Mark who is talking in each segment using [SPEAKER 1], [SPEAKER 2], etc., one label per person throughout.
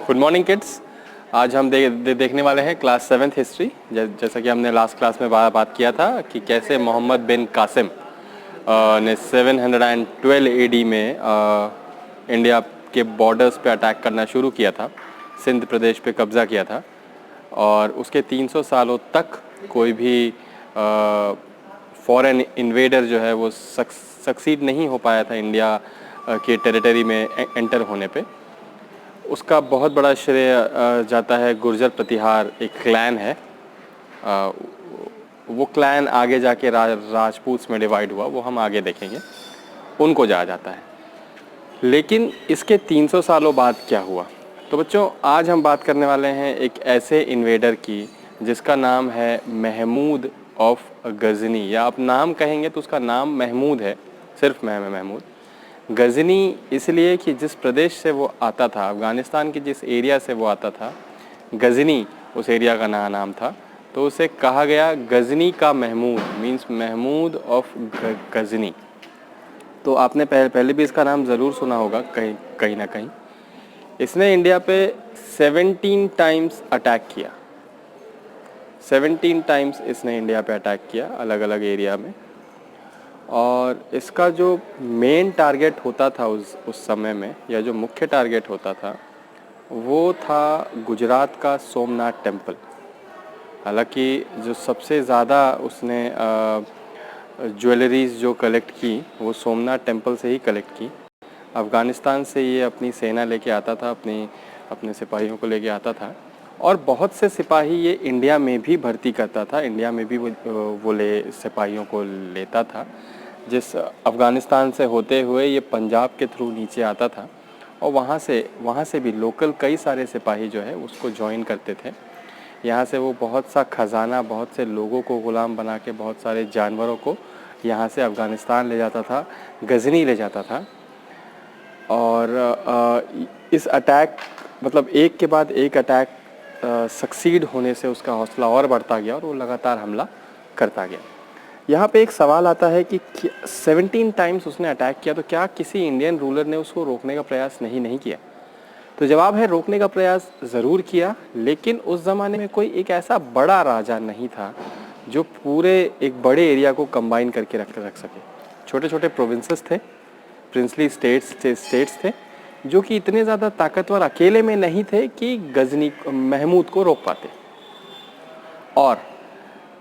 [SPEAKER 1] Good morning kids. आज हम देखने वाले हैं क्लास 7th हिस्ट्री। जैसा कि हमने लास्ट क्लास में बात किया था कि कैसे मोहम्मद बिन कासिम ने 712 एडी में इंडिया के बॉर्डर्स पे अटैक करना शुरू किया था, सिंध प्रदेश पे कब्ज़ा किया था और उसके 300 सालों तक कोई भी फॉरेन इन्वेडर जो है वो सक्सीड नहीं हो पाया था इंडिया के टेरिटरी में एंटर होने पे। उसका बहुत बड़ा श्रेय जाता है गुर्जर प्रतिहार, एक क्लैन है। वो क्लैन आगे जाके राजपूत्स में डिवाइड हुआ, वो हम आगे देखेंगे, उनको जाता है। लेकिन इसके 300 सालों बाद क्या हुआ? तो बच्चों आज हम बात करने वाले हैं एक ऐसे इन्वेडर की जिसका नाम है महमूद ऑफ गजनी, या आप नाम कहेंगे तो उसका नाम महमूद है, सिर्फ महमूद। गजनी इसलिए कि जिस प्रदेश से वो आता था, अफ़गानिस्तान के जिस एरिया से वो आता था, गजनी उस एरिया का नाम था, तो उसे कहा गया गजनी का महमूद, मींस महमूद ऑफ गजनी। तो आपने पहले भी इसका नाम ज़रूर सुना होगा कहीं ना कहीं। इसने इंडिया पे 17 टाइम्स अटैक किया, 17 टाइम्स इसने इंडिया पे अटैक किया अलग अलग एरिया में। और इसका जो मेन टारगेट होता था उस समय में, या जो मुख्य टारगेट होता था, वो था गुजरात का सोमनाथ टेम्पल। हालांकि जो सबसे ज़्यादा उसने ज्वेलरीज जो कलेक्ट की वो सोमनाथ टेम्पल से ही कलेक्ट की। अफ़गानिस्तान से ये अपनी सेना लेके आता था, अपने सिपाहियों को लेके आता था, और बहुत से सिपाही ये इंडिया में भी भर्ती करता था, इंडिया में भी वो सिपाहियों को लेता था। जिस अफ़गानिस्तान से होते हुए ये पंजाब के थ्रू नीचे आता था, और वहाँ से भी लोकल कई सारे सिपाही जो है उसको ज्वाइन करते थे। यहाँ से वो बहुत सा ख़जाना, बहुत से लोगों को ग़ुलाम बना के, बहुत सारे जानवरों को यहाँ से अफ़गानिस्तान ले जाता था, गजनी ले जाता था। और इस अटैक, मतलब एक के बाद एक अटैक सक्सीड होने से उसका हौसला और बढ़ता गया और वो लगातार हमला करता गया। यहाँ पे एक सवाल आता है कि 17 टाइम्स उसने अटैक किया, तो क्या किसी इंडियन रूलर ने उसको रोकने का प्रयास नहीं किया? तो जवाब है, रोकने का प्रयास ज़रूर किया, लेकिन उस ज़माने में कोई एक ऐसा बड़ा राजा नहीं था जो पूरे एक बड़े एरिया को कंबाइन करके रख सके। छोटे छोटे प्रोविंसेस थे, प्रिंसली स्टेट्स थे, जो कि इतने ज़्यादा ताकतवर अकेले में नहीं थे कि गजनी महमूद को रोक पाते। और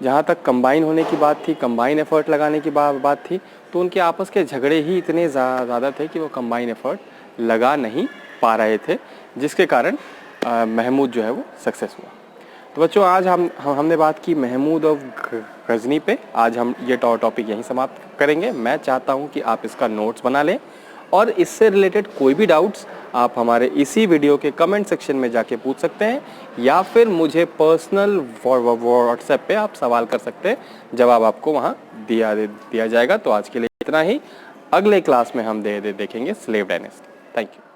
[SPEAKER 1] जहाँ तक कंबाइन होने की बात थी, कंबाइन एफर्ट लगाने की बात थी, तो उनके आपस के झगड़े ही इतने ज़्यादा थे कि वो कंबाइन एफर्ट लगा नहीं पा रहे थे, जिसके कारण महमूद जो है वो सक्सेस हुआ। तो बच्चों आज हमने बात की महमूद ऑफ गजनी पे। आज हम ये टॉपिक यहीं समाप्त करेंगे। मैं चाहता हूँ कि आप इसका नोट्स बना लें, और इससे रिलेटेड कोई भी डाउट्स आप हमारे इसी वीडियो के कमेंट सेक्शन में जाके पूछ सकते हैं, या फिर मुझे पर्सनल व्हाट्सएप पे आप सवाल कर सकते हैं, जवाब आपको वहाँ दिया जाएगा। तो आज के लिए इतना ही। अगले क्लास में हम देखेंगे स्लेव डायनेस्टी। Thank you.